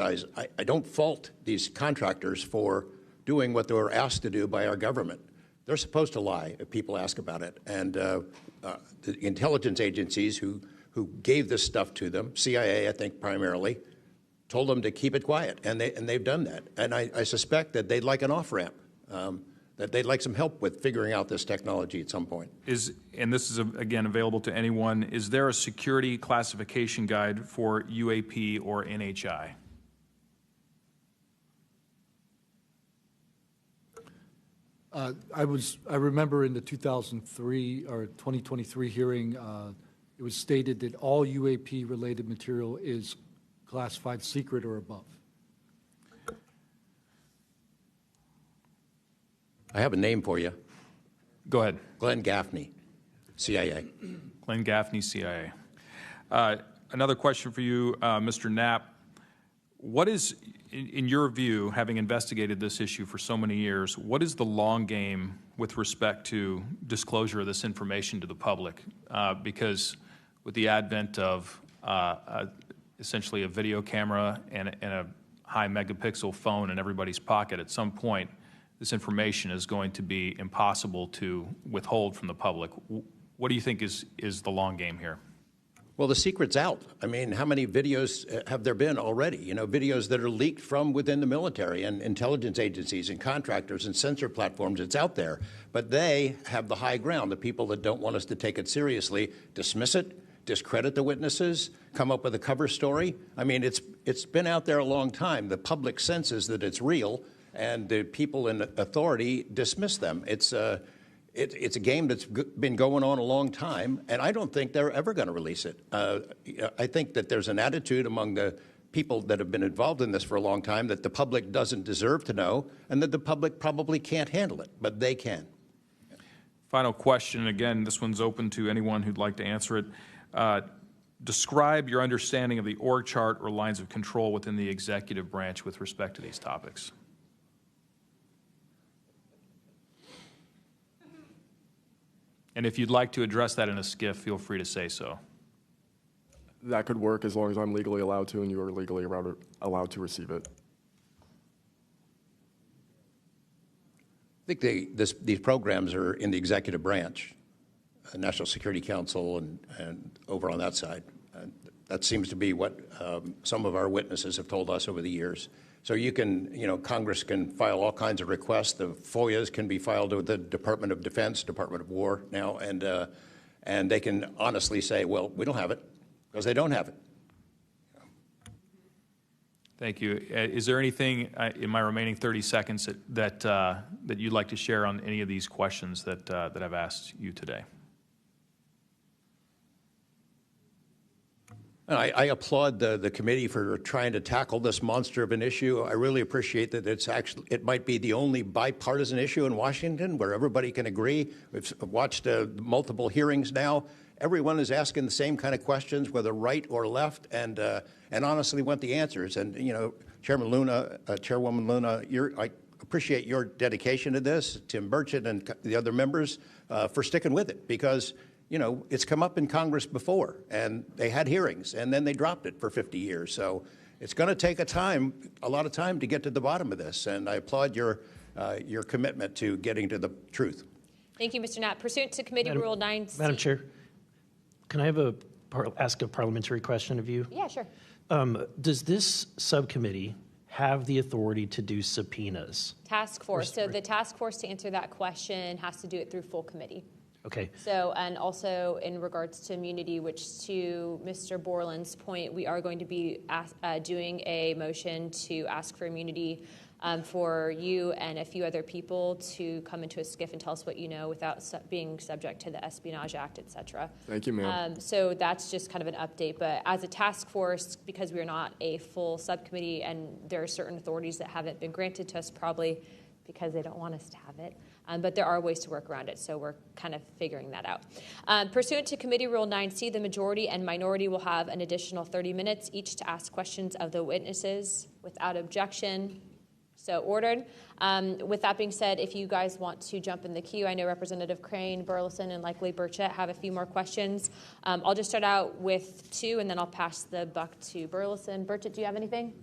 I don't fault these contractors for doing what they were asked to do by our government. They're supposed to lie if people ask about it. And the intelligence agencies who gave this stuff to them, CIA, I think primarily, told them to keep it quiet, and they've done that. And I suspect that they'd like an off-ramp, that they'd like some help with figuring out this technology at some point. And this is, again, available to anyone, is there a security classification guide for UAP or NHI? I remember in the 2003 or 2023 hearing, it was stated that all UAP-related material is classified secret or above. I have a name for you. Go ahead. Glenn Gaffney, CIA. Glenn Gaffney, CIA. Another question for you, Mr. Knapp. What is, in your view, having investigated this issue for so many years, what is the long game with respect to disclosure of this information to the public? Because with the advent of essentially a video camera and a high megapixel phone in everybody's pocket, at some point this information is going to be impossible to withhold from the public. What do you think is the long game here? Well, the secret's out. I mean, how many videos have there been already? You know, videos that are leaked from within the military and intelligence agencies and contractors and sensor platforms. It's out there. But they have the high ground. The people that don't want us to take it seriously dismiss it, discredit the witnesses, come up with a cover story. I mean, it's been out there a long time. The public senses that it's real, and the people in authority dismiss them. It's a game that's been going on a long time, and I don't think they're ever going to release it. I think that there's an attitude among the people that have been involved in this for a long time that the public doesn't deserve to know, and that the public probably can't handle it, but they can. Final question, again, this one's open to anyone who'd like to answer it. Describe your understanding of the org chart or lines of control within the executive branch with respect to these topics. And if you'd like to address that in a skiff, feel free to say so. That could work as long as I'm legally allowed to and you are legally allowed to receive it. I think these programs are in the executive branch, National Security Council and over on that side. That seems to be what some of our witnesses have told us over the years. So you can, Congress can file all kinds of requests. The FOIAs can be filed with the Department of Defense, Department of War now, and they can honestly say, well, we don't have it, because they don't have it. Thank you. Is there anything in my remaining 30 seconds that you'd like to share on any of these questions that I've asked you today? And I applaud the committee for trying to tackle this monster of an issue. I really appreciate that it might be the only bipartisan issue in Washington where everybody can agree. We've watched multiple hearings now. Everyone is asking the same kind of questions, whether right or left, and honestly want the answers. And Chairman Luna, Chairwoman Luna, I appreciate your dedication to this, Tim Burchett and the other members, for sticking with it, because it's come up in Congress before, and they had hearings, and then they dropped it for 50 years. So it's going to take a lot of time to get to the bottom of this, and I applaud your commitment to getting to the truth. Thank you, Mr. Knapp. Pursuant to Committee Rule 9C. Madam Chair, can I ask a parliamentary question of you? Yeah, sure. Does this subcommittee have the authority to do subpoenas? Task force. So the task force, to answer that question, has to do it through full committee. Okay. So, and also in regards to immunity, which to Mr. Borland's point, we are going to be doing a motion to ask for immunity for you and a few other people to come into a skiff and tell us what you know without being subject to the Espionage Act, et cetera. Thank you, ma'am. So that's just kind of an update. But as a task force, because we are not a full subcommittee and there are certain authorities that haven't been granted to us, probably because they don't want us to have it. But there are ways to work around it, so we're kind of figuring that out. Pursuant to Committee Rule 9C, the majority and minority will have an additional 30 minutes each to ask questions of the witnesses without objection. So ordered. With that being said, if you guys want to jump in the queue, I know Representative Crane, Burleson, and likely Burchett have a few more questions. I'll just start out with two, and then I'll pass the buck to Burleson. Burchett, do you have anything?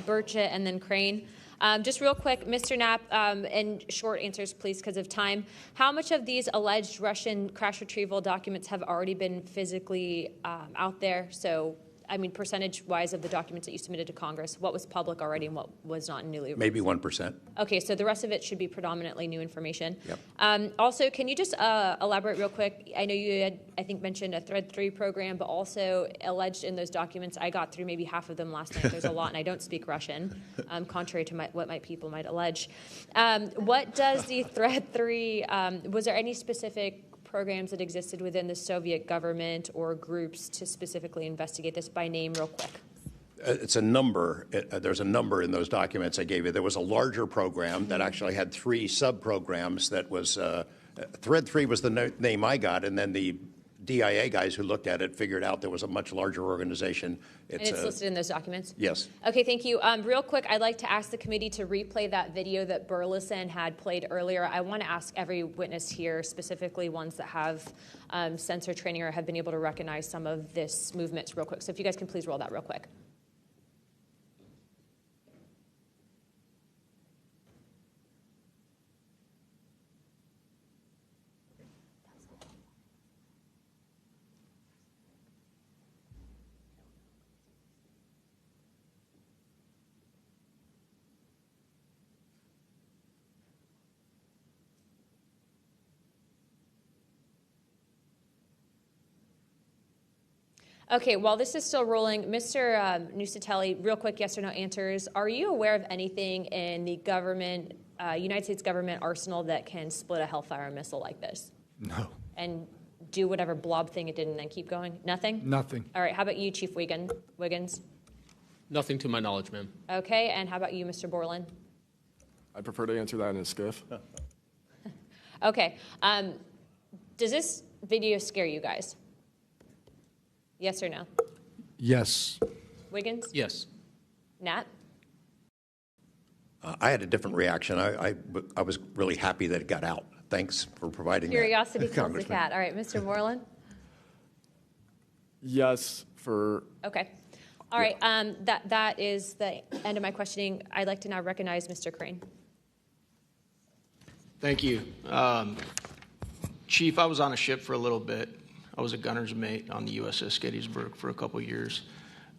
Burchett, and then Crane. Just real quick, Mr. Knapp, and short answers, please, because of time. How much of these alleged Russian crash retrieval documents have already been physically out there? So, I mean, percentage-wise of the documents that you submitted to Congress, what was public already and what was not newly released? Maybe 1%. Okay, so the rest of it should be predominantly new information. Yep. Also, can you just elaborate real quick? I know you had, I think, mentioned a Thread 3 program, but also alleged in those documents, I got through maybe half of them last night. There's a lot, and I don't speak Russian, contrary to what my people might allege. What does the Thread 3, was there any specific programs that existed within the Soviet government or groups to specifically investigate this by name real quick? It's a number. There's a number in those documents I gave you. There was a larger program that actually had 3 sub-programs that was, Thread 3 was the name I got, and then the DIA guys who looked at it figured out there was a much larger organization. And it's listed in those documents? Yes. Okay, thank you. Real quick, I'd like to ask the committee to replay that video that Burleson had played earlier. I want to ask every witness here, specifically ones that have sensor training or have been able to recognize some of this movements real quick. So if you guys can please roll that real quick. Okay, while this is still rolling, Mr. Nusatelli, real quick yes or no answers. Are you aware of anything in the government, United States government arsenal that can split a Hellfire missile like this? No. And do whatever blob thing it did and then keep going? Nothing? Nothing. All right, how about you, Chief Wiggins? Nothing to my knowledge, ma'am. Okay, and how about you, Mr. Borland? I prefer to answer that in a skiff. Okay, does this video scare you guys? Yes or no? Yes. Wiggins? Yes. Nat? I had a different reaction. I was really happy that it got out. Thanks for providing Curiosity that, kills the Congressman. cat. All right, Mr. Borland? Yes, for Okay. All right, that is the end of my questioning. I'd like to now recognize Mr. Crane. Thank you. Chief, I was on a ship for a little bit. I was a gunner's mate on the USS Gettysburg for a couple of years.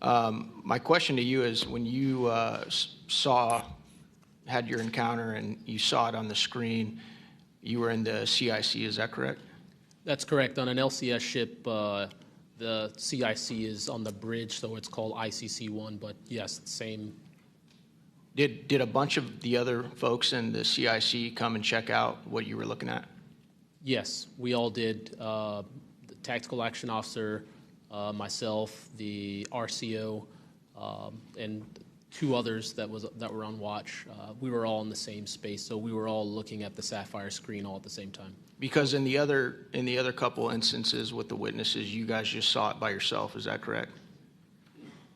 My question to you is, when you had your encounter and you saw it on the screen, you were in the CIC, is that correct? That's correct. On an LCS ship, the CIC is on the bridge, so it's called ICC-1, but yes, same. Did a bunch of the other folks in the CIC come and check out what you were looking at? Yes, we all did. The tactical action officer, myself, the RCO, and 2 others that were on watch. We were all in the same space, so we were all looking at the Sapphire screen all at the same time. Because in the other couple instances with the witnesses, you guys just saw it by yourself. Is that correct?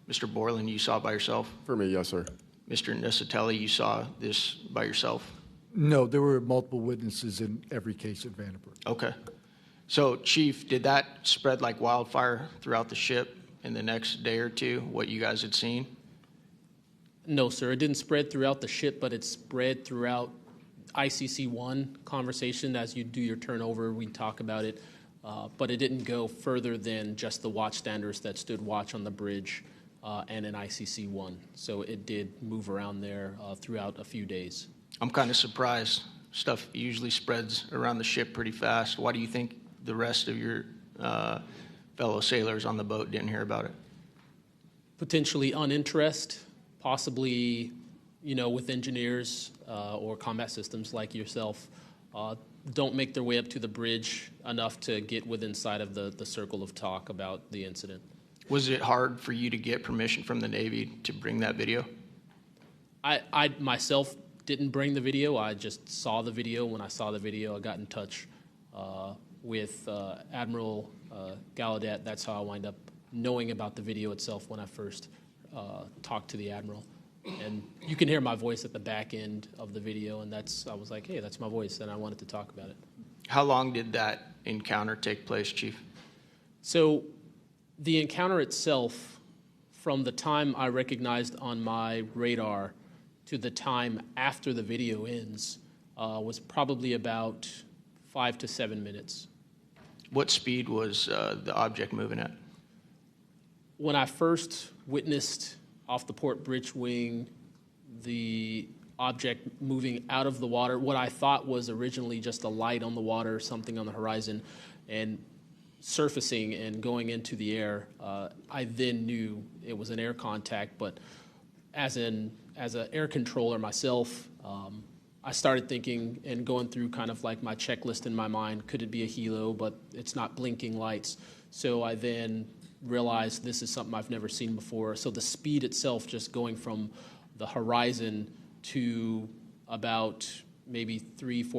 Mr. Borland, you saw it by yourself? me, yes, sir. Mr. Nusatelli, you saw this by yourself? No, there were multiple witnesses in every case at Vandenberg. Okay. So, Chief, did that spread like wildfire throughout the ship in the next day or two, what you guys had seen? No, sir, it didn't spread throughout the ship, but it spread throughout ICC-1 conversation. As you do your turnover, we talk about it, but it didn't go further than just the watchstanders that stood watch on the bridge and in ICC-1. So it did move around there throughout a few days. I'm kind of surprised. Stuff usually spreads around the ship pretty fast. Why do you think the rest of your fellow sailors on the boat didn't hear about it? Potentially uninterest, possibly, with engineers or combat systems like yourself, don't make their way up to the bridge enough to get within sight of the circle of talk about the incident. Was it hard for you to get permission from the Navy to bring that video? I myself didn't bring the video. I just saw the video. When I saw the video, I got in touch with Admiral Gallaudet. That's how I wind up knowing about the video itself when I first talked to the Admiral. And you can hear my voice at the back end of the video, and I was like, hey, that's my voice, and I wanted to talk about it. How long did that encounter take place, Chief? So the encounter itself from the time I recognized on my radar to the time after the video ends was probably about 5 to 7 minutes. What speed was the object moving at? When I first witnessed off the port bridge wing the object moving out of the water, what I thought was originally just a light on the water, something on the horizon, and surfacing and going into the air, I then knew it was an air contact. But as an air controller myself, I started thinking and going through kind of like my checklist in my mind. Could it be a helo? But it's not blinking lights. So I then realized this is something I've never seen before. So the speed itself, just going from the horizon to about maybe 3-4